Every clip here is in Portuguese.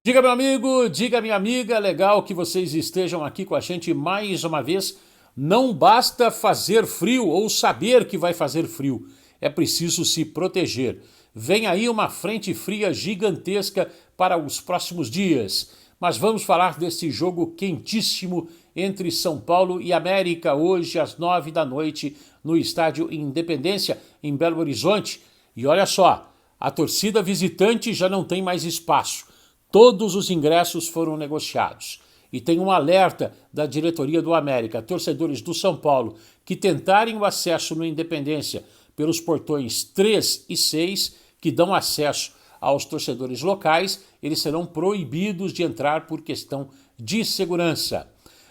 Diga, meu amigo, diga, minha amiga, legal que vocês estejam aqui com a gente mais uma vez. Não basta fazer frio ou saber que vai fazer frio, é preciso se proteger. Vem aí uma frente fria gigantesca para os próximos dias. Mas vamos falar desse jogo quentíssimo entre São Paulo e América, hoje às 9 da noite, no Estádio Independência, em Belo Horizonte. E olha só, a torcida visitante já não tem mais espaço. Todos os ingressos foram negociados. E tem um alerta da diretoria do América, torcedores do São Paulo, que tentarem o acesso no Independência pelos portões 3 e 6, que dão acesso aos torcedores locais, eles serão proibidos de entrar por questão de segurança.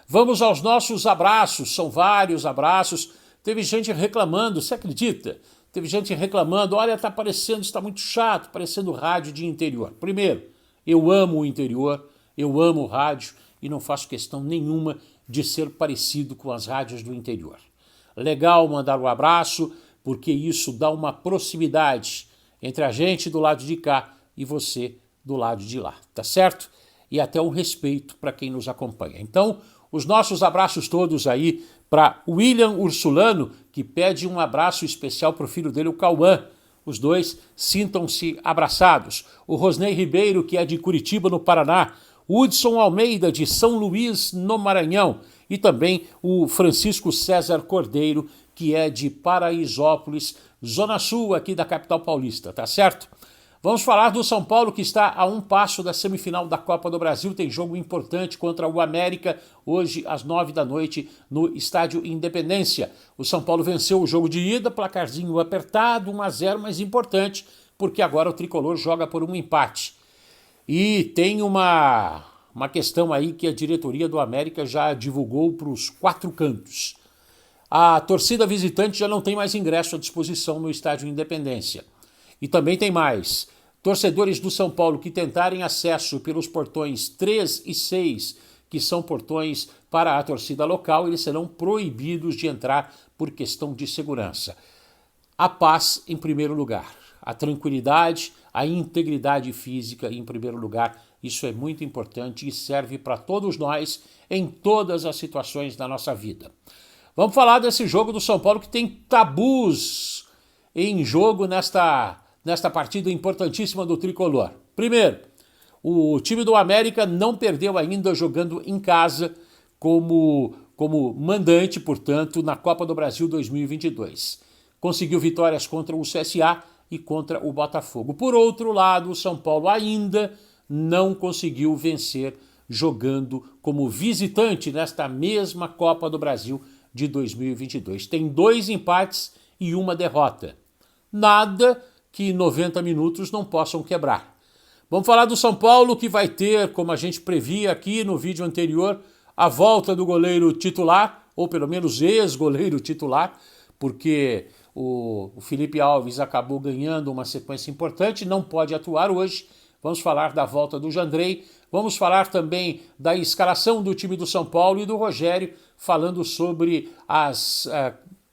Vamos aos nossos abraços, são vários abraços. Teve gente reclamando, você acredita? Teve gente reclamando, olha, está parecendo, está muito chato, parecendo rádio de interior. Primeiro, eu amo o interior, eu amo o rádio e não faço questão nenhuma de ser parecido com as rádios do interior. Legal mandar um abraço, porque isso dá uma proximidade entre a gente do lado de cá e você do lado de lá, tá certo? E até um respeito para quem nos acompanha. Então, os nossos abraços todos aí para William Ursulano, que pede um abraço especial para o filho dele, o Cauã. Os dois sintam-se abraçados. O Rosnei Ribeiro, que é de Curitiba, no Paraná. O Hudson Almeida, de São Luís, no Maranhão. E também o Francisco César Cordeiro, que é de Paraisópolis, Zona Sul, aqui da capital paulista, tá certo? Vamos falar do São Paulo, que está a um passo da semifinal da Copa do Brasil. Tem jogo importante contra o América, hoje às 9 da noite, no Estádio Independência. O São Paulo venceu o jogo de ida, placarzinho apertado, 1-0, mas importante, porque agora o Tricolor joga por um empate. E tem uma questão aí que a diretoria do América já divulgou para os 4 cantos. A torcida visitante já não tem mais ingresso à disposição no Estádio Independência. E também tem mais. Torcedores do São Paulo que tentarem acesso pelos portões 3 e 6, que são portões para a torcida local, eles serão proibidos de entrar por questão de segurança. A paz em primeiro lugar, a tranquilidade, a integridade física em primeiro lugar. Isso é muito importante e serve para todos nós em todas as situações da nossa vida. Vamos falar desse jogo do São Paulo que tem tabus em jogo nesta partida importantíssima do Tricolor. Primeiro, o time do América não perdeu ainda jogando em casa como mandante, portanto, na Copa do Brasil 2022. Conseguiu vitórias contra o CSA e contra o Botafogo. Por outro lado, o São Paulo ainda não conseguiu vencer jogando como visitante nesta mesma Copa do Brasil de 2022. Tem 2 empates e 1 derrota. Nada que 90 minutos não possam quebrar. Vamos falar do São Paulo, que vai ter, como a gente previa aqui no vídeo anterior, a volta do goleiro titular, ou pelo menos ex-goleiro titular, porque o Felipe Alves acabou ganhando uma sequência importante, não pode atuar hoje. Vamos falar da volta do Jandrei, vamos falar também da escalação do time do São Paulo e do Rogério, falando sobre as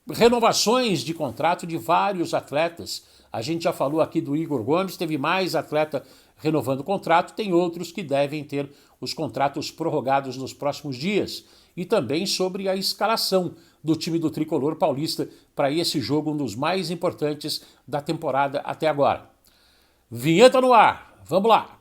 renovações de contrato de vários atletas. A gente já falou aqui do Igor Gomes, teve mais atleta renovando o contrato, tem outros que devem ter os contratos prorrogados nos próximos dias. E também sobre a escalação do time do Tricolor Paulista para esse jogo, um dos mais importantes da temporada até agora. Vinheta no ar, vamos lá!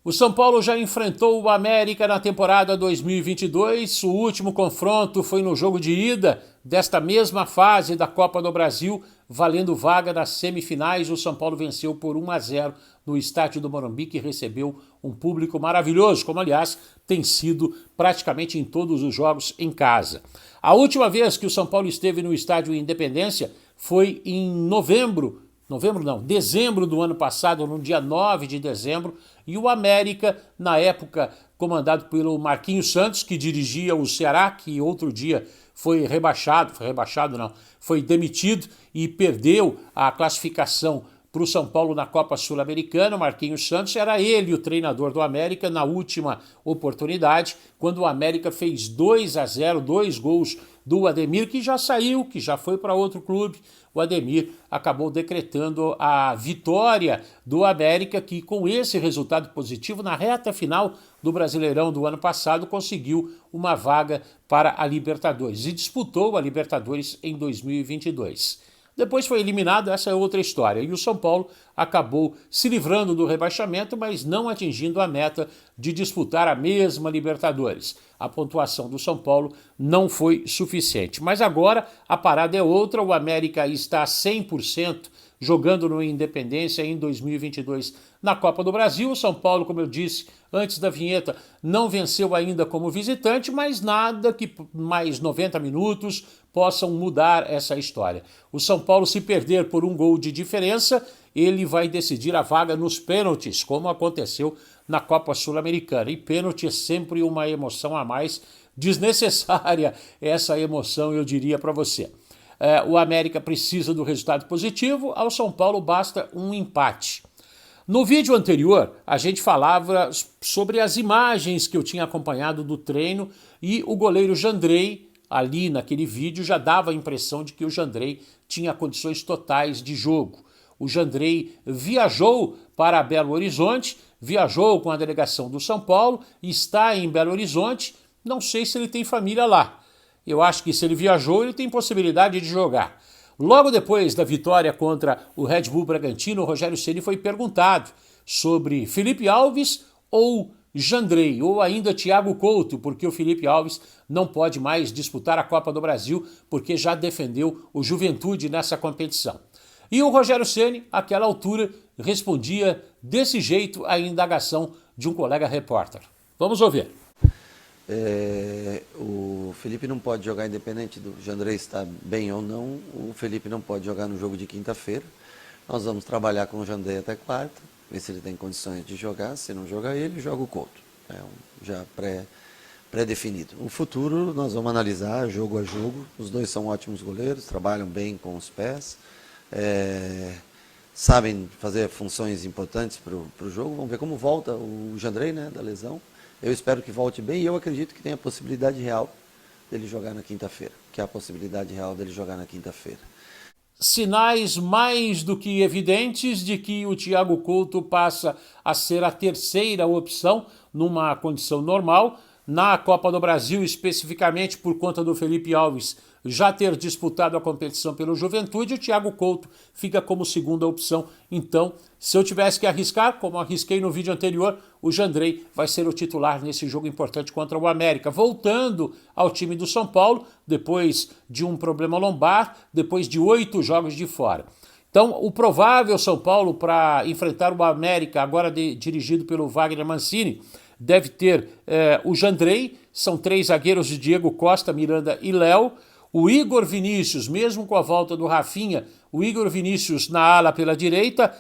O São Paulo já enfrentou o América na temporada 2022, o último confronto foi no jogo de ida desta mesma fase da Copa do Brasil, valendo vaga nas semifinais. O São Paulo venceu por 1-0 no estádio do Morumbi, que recebeu um público maravilhoso, como aliás tem sido praticamente em todos os jogos em casa. A última vez que o São Paulo esteve no estádio Independência foi em dezembro do ano passado, no dia 9 de dezembro, e o América, na época comandado pelo Marquinhos Santos, que dirigia o Ceará, que outro dia foi demitido e perdeu a classificação para o São Paulo na Copa Sul-Americana. O Marquinhos Santos era ele o treinador do América na última oportunidade, quando o América fez 2-0, 2 gols do Ademir, que já saiu, que já foi para outro clube. O Ademir acabou decretando a vitória do América, que com esse resultado positivo, na reta final do Brasileirão do ano passado, conseguiu uma vaga para a Libertadores e disputou a Libertadores em 2022. Depois foi eliminado, essa é outra história. E o São Paulo acabou se livrando do rebaixamento, mas não atingindo a meta de disputar a mesma Libertadores. A pontuação do São Paulo não foi suficiente. Mas agora a parada é outra, o América está 100% jogando no Independência em 2022 na Copa do Brasil. O São Paulo, como eu disse antes da vinheta, não venceu ainda como visitante, mas nada que mais 90 minutos possam mudar essa história. O São Paulo, se perder por um gol de diferença, ele vai decidir a vaga nos pênaltis, como aconteceu na Copa Sul-Americana. E pênalti é sempre uma emoção a mais, desnecessária essa emoção, eu diria para você. O América precisa do resultado positivo, ao São Paulo basta um empate. No vídeo anterior, a gente falava sobre as imagens que eu tinha acompanhado do treino e o goleiro Jandrei, ali naquele vídeo, já dava a impressão de que o Jandrei tinha condições totais de jogo. O Jandrei viajou para Belo Horizonte, viajou com a delegação do São Paulo, está em Belo Horizonte, não sei se ele tem família lá. Eu acho que se ele viajou, ele tem possibilidade de jogar. Logo depois da vitória contra o Red Bull Bragantino, o Rogério Ceni foi perguntado sobre Felipe Alves ou Jandrei, ou ainda Thiago Couto, porque o Felipe Alves não pode mais disputar a Copa do Brasil, porque já defendeu o Juventude nessa competição. E o Rogério Ceni, àquela altura, respondia desse jeito à indagação de um colega repórter. Vamos ouvir. O Felipe não pode jogar, independente do Jandrei estar bem ou não, o Felipe não pode jogar no jogo de quinta-feira. Nós vamos trabalhar com o Jandrei até quarta, ver se ele tem condições de jogar. Se não jogar ele, joga o Couto. Já pré-definido. O futuro nós vamos analisar jogo a jogo. Os dois são ótimos goleiros, trabalham bem com os pés, sabem fazer funções importantes para o jogo. Vamos ver como volta o Jandrei, né, da lesão. Eu espero que volte bem e eu acredito que tem a possibilidade real dele jogar na quinta-feira. Sinais mais do que evidentes de que o Thiago Couto passa a ser a terceira opção numa condição normal. Na Copa do Brasil, especificamente por conta do Felipe Alves já ter disputado a competição pelo Juventude, o Thiago Couto fica como segunda opção. Então, se eu tivesse que arriscar, como arrisquei no vídeo anterior, o Jandrei vai ser o titular nesse jogo importante contra o América. Voltando ao time do São Paulo, depois de um problema lombar, depois de 8 jogos de fora. Então, o provável São Paulo para enfrentar o América, agora dirigido pelo Wagner Mancini, deve ter o Jandrei, são 3 zagueiros de Diego Costa, Miranda e Léo, o Igor Vinícius, mesmo com a volta do Rafinha, o Igor Vinícius na ala pela direita.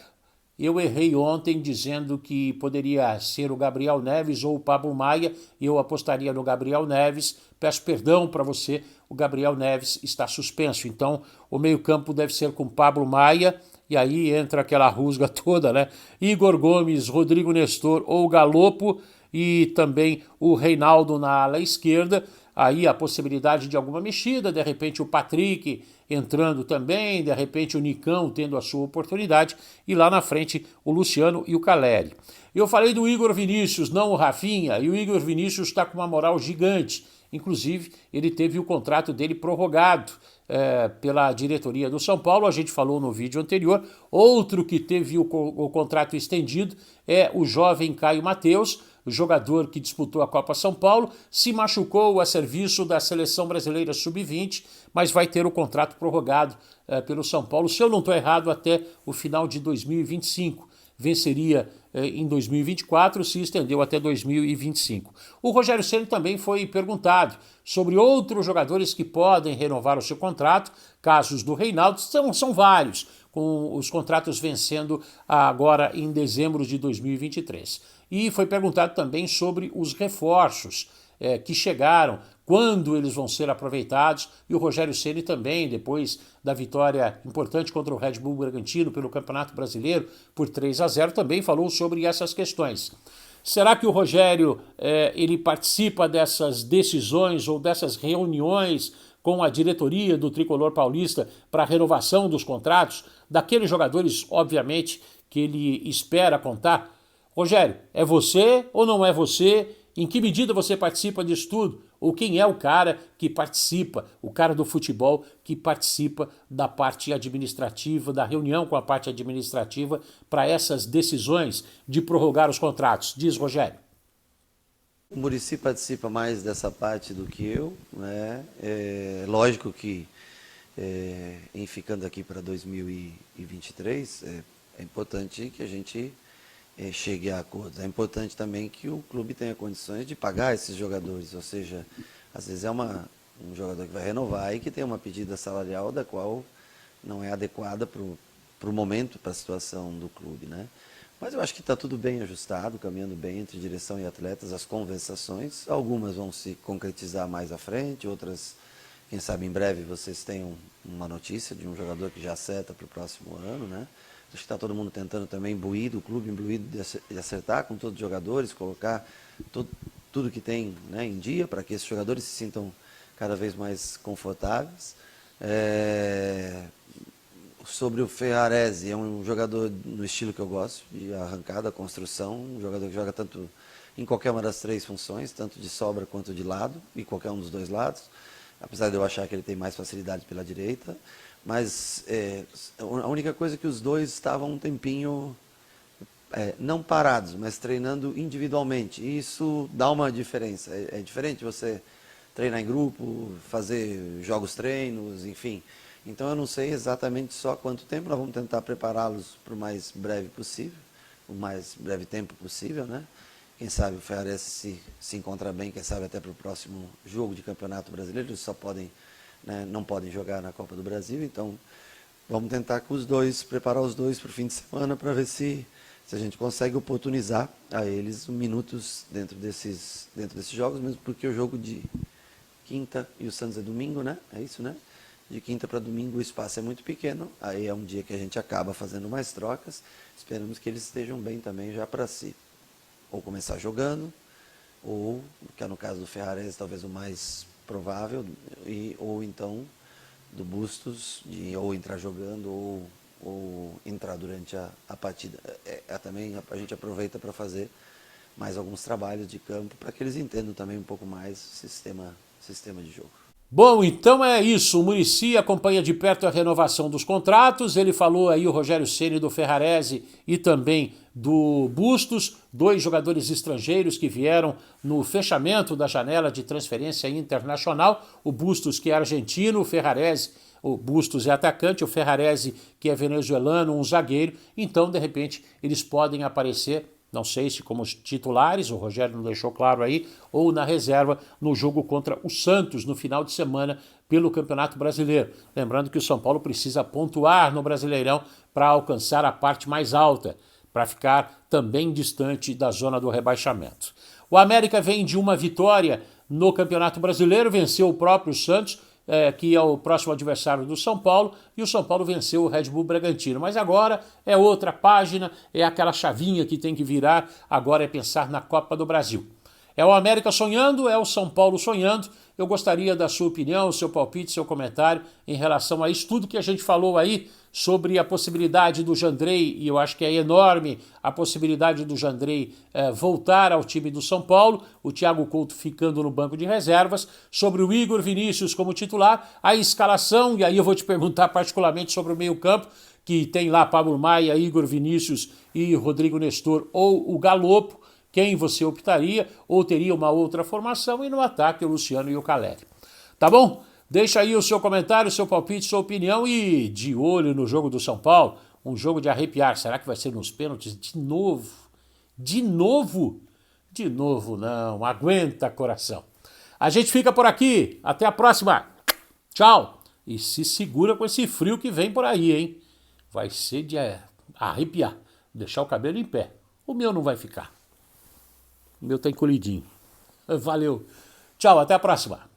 Eu errei ontem dizendo que poderia ser o Gabriel Neves ou o Pablo Maia, eu apostaria no Gabriel Neves. Peço perdão para você, o Gabriel Neves está suspenso, então o meio-campo deve ser com Pablo Maia, e aí entra aquela rusga toda, né? Igor Gomes, Rodrigo Nestor ou Galopo, e também o Reinaldo na ala esquerda. Aí a possibilidade de alguma mexida, de repente o Patrick entrando também, de repente o Nicão tendo a sua oportunidade, e lá na frente o Luciano e o Caleri. Eu falei do Igor Vinícius, não o Rafinha, e o Igor Vinícius está com uma moral gigante. Inclusive, ele teve o contrato dele prorrogado pela diretoria do São Paulo, a gente falou no vídeo anterior. Outro que teve o contrato estendido é o jovem Caio Mateus, o jogador que disputou a Copa São Paulo, se machucou a serviço da Seleção Brasileira Sub-20, mas vai ter o contrato prorrogado pelo São Paulo, se eu não estou errado, até o final de 2025. Venceria em 2024, se estendeu até 2025. O Rogério Ceni também foi perguntado sobre outros jogadores que podem renovar o seu contrato, casos do Reinaldo, são vários, com os contratos vencendo agora em dezembro de 2023. E foi perguntado também sobre os reforços que chegaram quando eles vão ser aproveitados, e o Rogério Ceni também, depois da vitória importante contra o Red Bull Bragantino pelo Campeonato Brasileiro por 3-0, também falou sobre essas questões. Será que o Rogério ele participa dessas decisões ou dessas reuniões com a diretoria do Tricolor Paulista para a renovação dos contratos daqueles jogadores, obviamente, que ele espera contar? Rogério, é você ou não é você? Em que medida você participa disso tudo? Ou quem é o cara que participa, o cara do futebol que participa da parte administrativa, da reunião com a parte administrativa para essas decisões de prorrogar os contratos? Diz, Rogério. O Muricy participa mais dessa parte do que eu, né? É lógico que, em ficando aqui para 2023, é importante que a gente chegue a acordos. É importante também que o clube tenha condições de pagar esses jogadores, ou seja, às vezes é um jogador que vai renovar e que tem uma pedida salarial da qual não é adequada para o momento, para a situação do clube, né? Mas eu acho que está tudo bem ajustado, caminhando bem entre direção e atletas, as conversações. Algumas vão se concretizar mais à frente, outras, quem sabe em breve vocês tenham uma notícia de um jogador que já acerta para o próximo ano, né? Acho que está todo mundo tentando também o clube imbuído de acertar com todos os jogadores, colocar tudo que tem, né, em dia para que esses jogadores se sintam cada vez mais confortáveis. Sobre o Ferrarese, é um jogador no estilo que eu gosto, de arrancada, construção, um jogador que joga tanto em qualquer uma das três funções, tanto de sobra quanto de lado, e qualquer um dos dois lados, apesar de eu achar que ele tem mais facilidade pela direita. Mas a única coisa é que os dois estavam um tempinho, não parados, mas treinando individualmente. E isso dá uma diferença. É diferente você treinar em grupo, fazer jogos treinos, enfim. Então eu não sei exatamente só quanto tempo, nós vamos tentar prepará-los para o mais breve possível, o mais breve tempo possível, né? Quem sabe o Ferrarese se encontra bem, quem sabe até para o próximo jogo de Campeonato Brasileiro, eles só podem, né, não podem jogar na Copa do Brasil, então vamos tentar com os dois, preparar os dois para o fim de semana para ver se a gente consegue oportunizar a eles minutos dentro desses jogos, mesmo porque o jogo de quinta e o Santos é domingo, né? É isso, né? De quinta para domingo o espaço é muito pequeno, aí é um dia que a gente acaba fazendo mais trocas, esperamos que eles estejam bem também já para si, ou começar jogando, ou, que é no caso do Ferrarese talvez o mais provável, ou então do Bustos, de ou entrar jogando ou entrar durante a partida. Também a gente aproveita para fazer mais alguns trabalhos de campo, para que eles entendam também um pouco mais o sistema de jogo. Bom, então é isso, o Muricy acompanha de perto a renovação dos contratos, ele falou aí o Rogério Ceni do Ferrarese e também do Bustos, dois jogadores estrangeiros que vieram no fechamento da janela de transferência internacional, o Bustos que é argentino, o Bustos é atacante, o Ferrarese que é venezuelano, um zagueiro, então de repente eles podem aparecer, não sei se como titulares, o Rogério não deixou claro aí, ou na reserva no jogo contra o Santos no final de semana pelo Campeonato Brasileiro. Lembrando que o São Paulo precisa pontuar no Brasileirão para alcançar a parte mais alta, para ficar também distante da zona do rebaixamento. O América vem de uma vitória no Campeonato Brasileiro, venceu o próprio Santos, que é o próximo adversário do São Paulo, e o São Paulo venceu o Red Bull Bragantino. Mas agora é outra página, é aquela chavinha que tem que virar, agora é pensar na Copa do Brasil. É o América sonhando, é o São Paulo sonhando. Eu gostaria da sua opinião, seu palpite, seu comentário em relação a isso tudo que a gente falou aí sobre a possibilidade do Jandrei, e eu acho que é enorme a possibilidade do Jandrei voltar ao time do São Paulo, o Thiago Couto ficando no banco de reservas, sobre o Igor Vinícius como titular, a escalação, e aí eu vou te perguntar particularmente sobre o meio-campo, que tem lá Pablo Maia, Igor Vinícius e Rodrigo Nestor ou o Galopo, quem você optaria, ou teria uma outra formação, e no ataque o Luciano e o Caleri. Tá bom? Deixa aí o seu comentário, o seu palpite, sua opinião e de olho no jogo do São Paulo, um jogo de arrepiar. Será que vai ser nos pênaltis de novo? De novo? De novo não, aguenta coração. A gente fica por aqui, até a próxima. Tchau. E se segura com esse frio que vem por aí, hein? Vai ser de arrepiar, deixar o cabelo em pé. O meu não vai ficar. O meu tá encolhidinho. Valeu. Tchau, até a próxima.